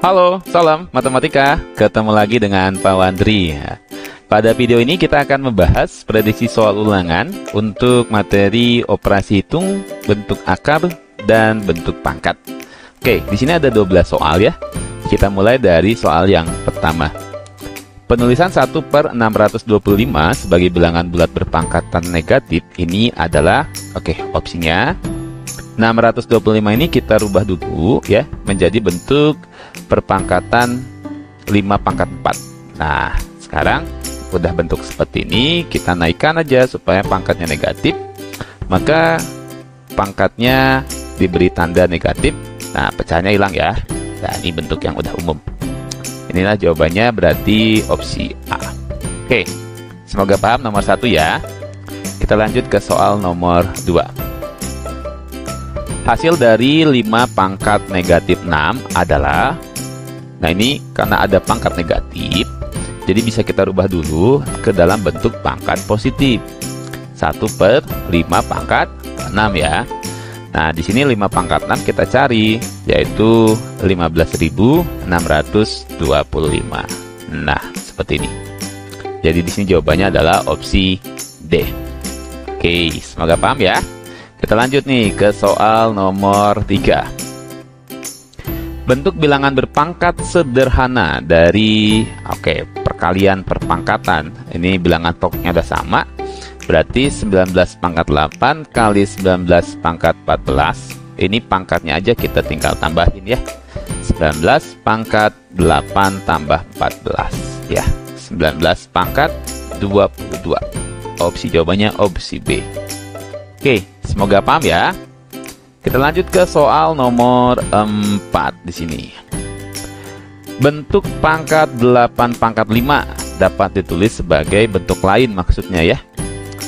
Halo, salam matematika. Ketemu lagi dengan Pak Wandri. Pada video ini kita akan membahas prediksi soal ulangan untuk materi operasi hitung, bentuk akar, dan bentuk pangkat. Oke, di sini ada 12 soal ya. Kita mulai dari soal yang pertama. Penulisan 1/625 sebagai bilangan bulat berpangkatan negatif ini adalah, opsinya 625 ini kita rubah dulu ya menjadi bentuk perpangkatan 5 pangkat 4. Nah, sekarang udah bentuk seperti ini, kita naikkan aja supaya pangkatnya negatif. Maka pangkatnya diberi tanda negatif. Nah, pecahannya hilang ya. Nah, ini bentuk yang udah umum. Inilah jawabannya, berarti opsi A. Oke, semoga paham nomor 1 ya. Kita lanjut ke soal nomor 2. Hasil dari 5 pangkat negatif 6 adalah, nah ini karena ada pangkat negatif, jadi bisa kita rubah dulu ke dalam bentuk pangkat positif. 1/5 pangkat 6 ya. Nah, di sini 5 pangkat 6 kita cari, yaitu 15.625. Nah, seperti ini. Jadi di sini jawabannya adalah opsi D. Oke, semoga paham ya. Kita lanjut nih ke soal nomor 3. Bentuk bilangan berpangkat sederhana dari perkalian perpangkatan. Ini bilangan pokoknya udah sama. Berarti 19 pangkat 8 kali 19 pangkat 14. Ini pangkatnya aja kita tinggal tambahin ya. 19 pangkat 8 tambah 14 ya. 19 pangkat 22. Opsi jawabannya opsi B. Oke, semoga paham ya. Kita lanjut ke soal nomor 4 di sini. Bentuk pangkat 8 pangkat 5 dapat ditulis sebagai bentuk lain maksudnya ya.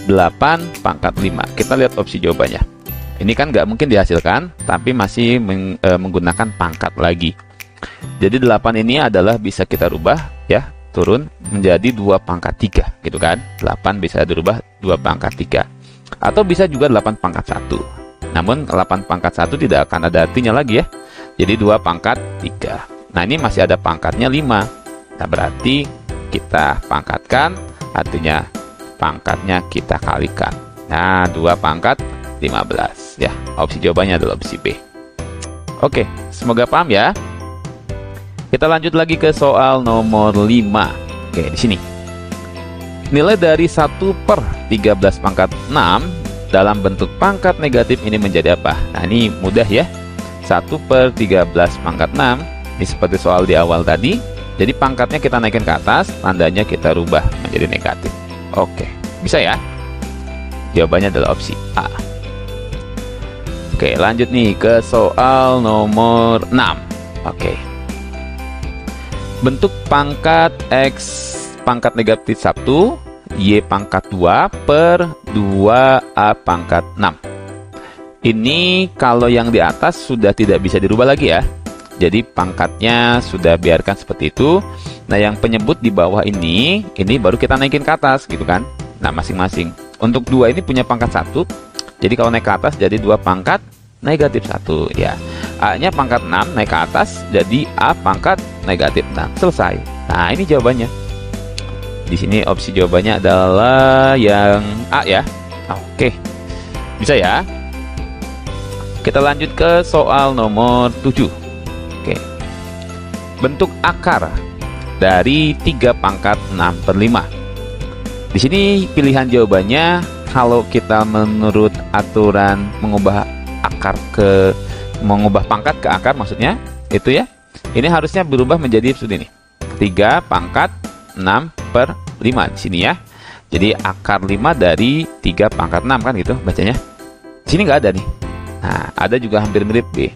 8 pangkat 5. Kita lihat opsi jawabannya. Ini kan nggak mungkin dihasilkan, tapi masih menggunakan pangkat lagi. Jadi 8 ini adalah bisa kita rubah ya, turun menjadi 2 pangkat 3 gitu kan. 8 bisa dirubah 2 pangkat 3. Atau bisa juga 8 pangkat 1. Namun 8 pangkat 1 tidak akan ada artinya lagi ya. Jadi 2 pangkat 3. Nah, ini masih ada pangkatnya 5. Nah, berarti kita pangkatkan, artinya pangkatnya kita kalikan. Nah, 2 pangkat 15 ya. Opsi jawabannya adalah opsi B. Oke, semoga paham ya. Kita lanjut lagi ke soal nomor 5. Oke, di sini. Nilai dari 1/13 pangkat 6 dalam bentuk pangkat negatif ini menjadi apa? Nah, ini mudah ya. 1/13 pangkat 6. Ini seperti soal di awal tadi. Jadi pangkatnya kita naikin ke atas, tandanya kita rubah menjadi negatif. Oke, bisa ya? Jawabannya adalah opsi A. Oke, lanjut nih ke soal nomor 6. Oke. Bentuk pangkat X pangkat negatif 1, Y pangkat 2/2A pangkat 6. Ini kalau yang di atas sudah tidak bisa dirubah lagi ya. Jadi pangkatnya sudah biarkan seperti itu. Nah, yang penyebut di bawah ini baru kita naikin ke atas gitu kan. Nah, masing-masing. Untuk 2 ini punya pangkat 1. Jadi kalau naik ke atas jadi 2 pangkat negatif 1 ya. A-nya pangkat 6 naik ke atas jadi A pangkat negatif 6. Selesai. Nah, ini jawabannya. Di sini opsi jawabannya adalah yang A ya. Oke. Bisa ya? Kita lanjut ke soal nomor 7. Oke. Bentuk akar dari 3 pangkat 6/5. Di sini pilihan jawabannya kalau kita menurut aturan mengubah pangkat ke akar maksudnya itu ya. Ini harusnya berubah menjadi seperti ini. 3 pangkat 6/5 di sini ya. Jadi akar 5 dari 3 pangkat 6 kan gitu bacanya. Di sini nggak ada nih. Nah, ada juga hampir mirip B.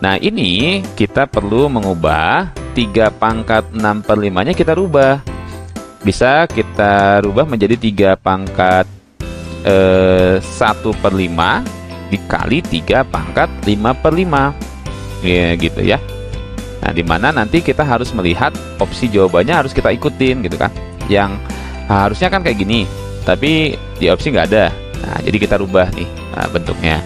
Nah, ini kita perlu mengubah 3 pangkat 6/5-nya kita rubah. Bisa kita rubah menjadi 3 pangkat 1/5 dikali 3 pangkat 5/5. Ya gitu ya. Nah, dimana nanti kita harus melihat opsi jawabannya harus kita ikutin gitu kan. Yang harusnya kan kayak gini, tapi di opsi nggak ada. Nah, jadi kita rubah nih bentuknya.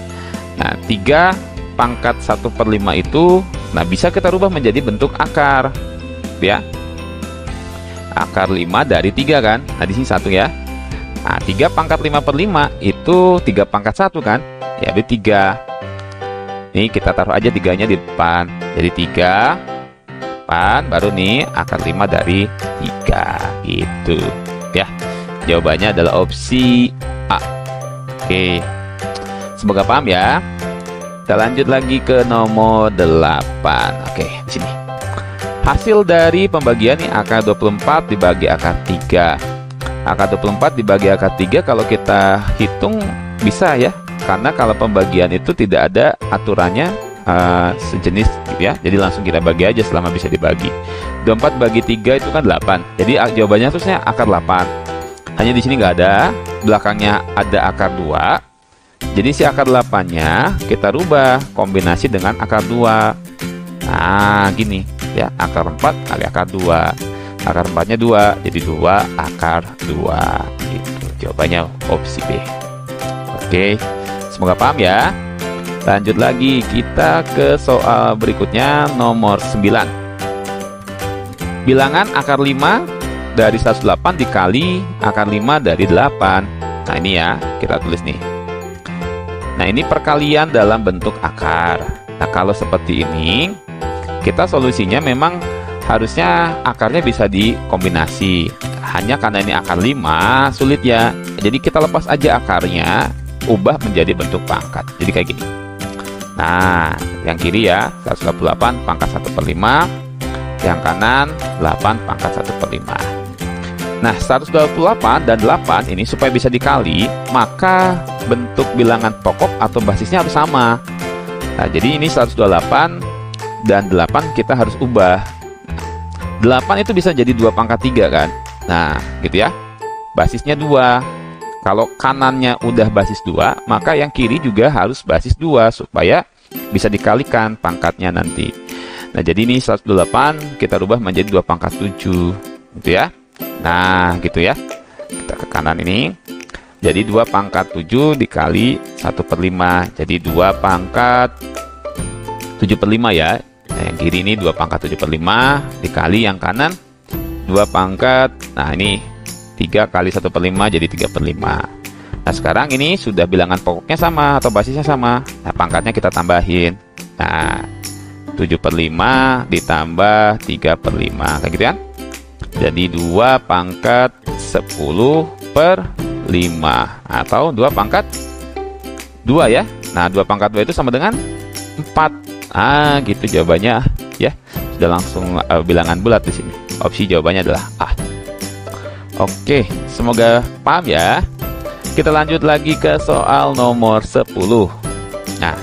Nah, 3 pangkat 1/5 itu Nah, bisa kita rubah menjadi bentuk akar, ya. Akar 5 dari 3 kan. Nah, di sini 1 ya. Nah, 3 pangkat 5 per 5 itu 3 pangkat 1 kan. Ya, itu 3. Nih, kita taruh aja 3-nya di depan. Jadi 3, depan, baru nih akar 5 dari 3. Gitu, ya. Jawabannya adalah opsi A. Oke. Semoga paham ya. Kita lanjut lagi ke nomor 8. Oke, di sini. Hasil dari pembagian nih akar 24 dibagi akar 3. Akar 24 dibagi akar 3 kalau kita hitung bisa ya. Karena kalau pembagian itu tidak ada aturannya sejenis gitu ya. Jadi langsung kita bagi aja selama bisa dibagi. 24 bagi 3 itu kan 8. Jadi jawabannya terusnya akar 8. Hanya di sini nggak ada, belakangnya ada akar 2. Jadi si akar 8-nya kita rubah kombinasi dengan akar 2. Nah, gini ya, akar 4 kali akar 2. Akar 4-nya 2, jadi 2 akar 2. Gitu. Jawabannya opsi B. Oke, semoga paham ya. Lanjut lagi, kita ke soal berikutnya, nomor 9. Bilangan akar 5 dari 108 dikali akar 5 dari 8. Nah, ini ya, kita tulis nih. Nah, ini perkalian dalam bentuk akar. Nah, kalau seperti ini, kita solusinya memang harusnya akarnya bisa dikombinasi. Hanya karena ini akar 5, sulit ya. Jadi kita lepas aja akarnya, ubah menjadi bentuk pangkat. Jadi kayak gini. Nah, yang kiri ya, 128 pangkat 1/5. Yang kanan, 8 pangkat 1/5. Nah, 128 dan 8 ini supaya bisa dikali, maka bentuk bilangan pokok atau basisnya harus sama. Nah, jadi ini 128 dan 8 kita harus ubah. 8 itu bisa jadi 2 pangkat 3 kan. Nah, gitu ya. Basisnya 2. Kalau kanannya udah basis 2, maka yang kiri juga harus basis 2 supaya bisa dikalikan pangkatnya nanti. Nah, jadi ini 128 kita rubah menjadi 2 pangkat 7. Gitu ya. Nah, gitu ya. Kita ke kanan ini. Jadi 2 pangkat 7 dikali 1/5. Jadi 2 pangkat 7/5 ya. Nah, yang kiri ini 2 pangkat 7/5 dikali yang kanan 2 pangkat. Nah, ini 3 kali 1/5 jadi 3/5. Nah, sekarang ini sudah bilangan pokoknya sama atau basisnya sama. Nah, pangkatnya kita tambahin. Nah, 7/5 ditambah 3/5. Kayak gitu kan? Jadi 2 pangkat 10/5 atau 2 pangkat 2 ya. Nah, 2 pangkat 2 itu sama dengan 4. Ah, gitu jawabannya ya. Sudah langsung bilangan bulat di sini. Opsi jawabannya adalah A. Oke, semoga paham ya. Kita lanjut lagi ke soal nomor 10. Nah,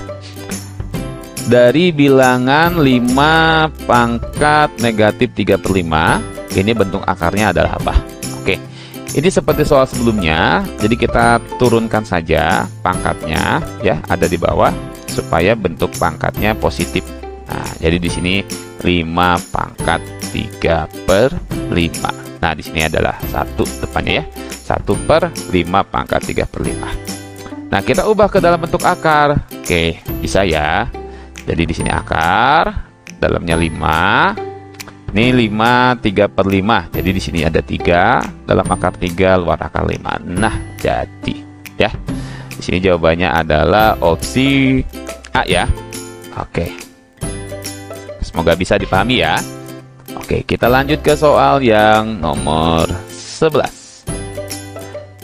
dari bilangan 5 pangkat negatif 3/5, ini bentuk akarnya adalah apa? Oke, ini seperti soal sebelumnya. Jadi kita turunkan saja pangkatnya ya, ada di bawah supaya bentuk pangkatnya positif. Nah, jadi di sini 5 pangkat 3/5. Nah, di sini adalah 1 depannya ya. 1/5 pangkat 3/5. Nah, kita ubah ke dalam bentuk akar. Oke, bisa ya. Jadi di sini akar, dalamnya 5. Ini 5 3/5. Jadi di sini ada 3, dalam akar 3, luar akar 5. Nah, jadi ya. Di sini jawabannya adalah opsi A ya. Oke. Semoga bisa dipahami ya. Oke, kita lanjut ke soal yang nomor 11.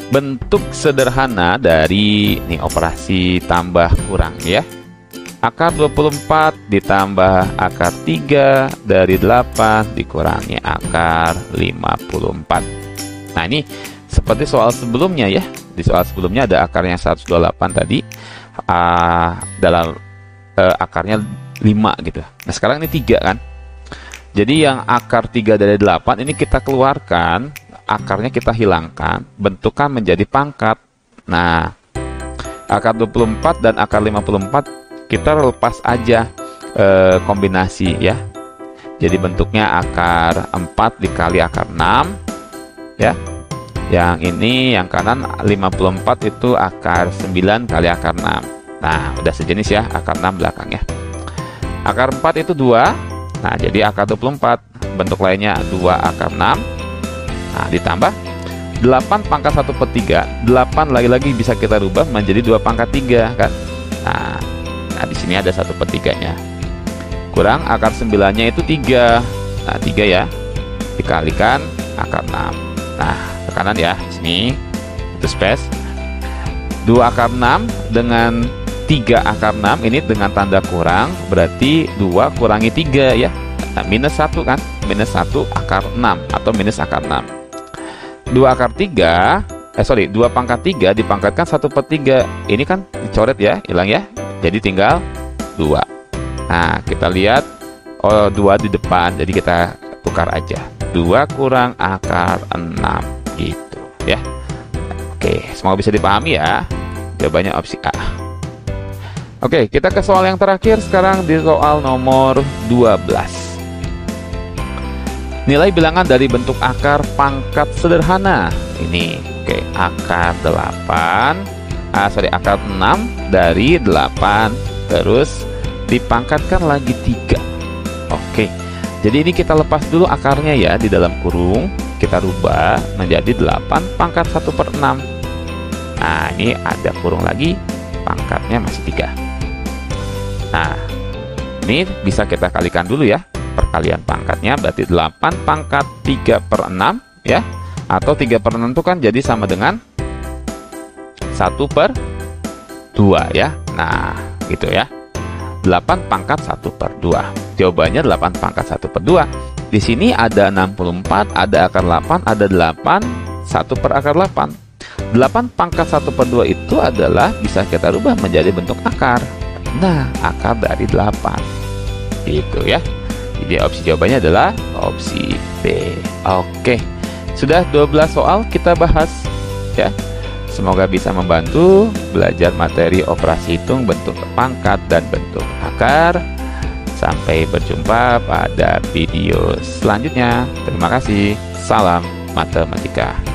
Bentuk sederhana dari ini operasi tambah kurang ya. Akar 24 ditambah akar 3 dari 8 dikurangi akar 54. Nah, ini seperti soal sebelumnya ya. Di soal sebelumnya ada akarnya 128 tadi. Dalam akarnya 5 gitu. Nah, sekarang ini 3 kan. Jadi yang akar 3 dari 8 ini kita keluarkan, akarnya kita hilangkan, bentukan menjadi pangkat. Nah, akar 24 dan akar 54 kita lepas aja kombinasi ya. Jadi bentuknya akar 4 dikali akar 6 ya. Yang ini yang kanan 54 itu akar 9 kali akar 6. Nah, udah sejenis ya akar 6 belakangnya. Akar 4 itu 2. Nah, jadi akar 24. Bentuk lainnya 2 akar 6. Nah, ditambah 8 pangkat 1/3. 8 lagi-lagi bisa kita rubah menjadi 2 pangkat 3 kan. Nah, di sini ada 1/3-nya. Kurang akar 9-nya itu 3. Nah, 3 ya. Dikalikan akar 6. Nah, ke kanan ya. Sini itu space. 2 akar 6 dengan 3 akar 6 ini dengan tanda kurang, berarti 2 kurangi 3 ya. Nah, minus 1 kan? Minus 1 akar 6 atau minus akar 6. 2 akar 3, 2 pangkat 3 dipangkatkan 1/3. Ini kan dicoret ya, hilang ya. Jadi tinggal 2. Nah, kita lihat, oh 2 di depan, jadi kita tukar aja. 2 kurang akar 6 gitu ya. Oke, semoga bisa dipahami ya. Jawabannya opsi A. Oke, kita ke soal yang terakhir sekarang, di soal nomor 12. Nilai bilangan dari bentuk akar pangkat sederhana. Ini, oke, akar 8, akar 6 dari 8, terus dipangkatkan lagi 3. Oke, jadi ini kita lepas dulu akarnya ya di dalam kurung, kita rubah menjadi 8 pangkat 1/6. Nah, ini ada kurung lagi, pangkatnya masih 3. Nah, ini bisa kita kalikan dulu ya. Perkalian pangkatnya berarti 8 pangkat 3/6 ya. Atau 3/6 itu kan jadi sama dengan 1/2 ya. Nah, gitu ya. 8 pangkat 1/2. Jawabannya 8 pangkat 1/2. Di sini ada 64, ada akar 8, ada 8, 1 per akar 8. 8 pangkat 1/2 itu adalah bisa kita rubah menjadi bentuk akar. Nah, akar dari 8. Gitu ya. Jadi opsi jawabannya adalah opsi B. Oke. Sudah 12 soal kita bahas ya. Semoga bisa membantu belajar materi operasi hitung, bentuk pangkat dan bentuk akar. Sampai berjumpa pada video selanjutnya. Terima kasih. Salam matematika.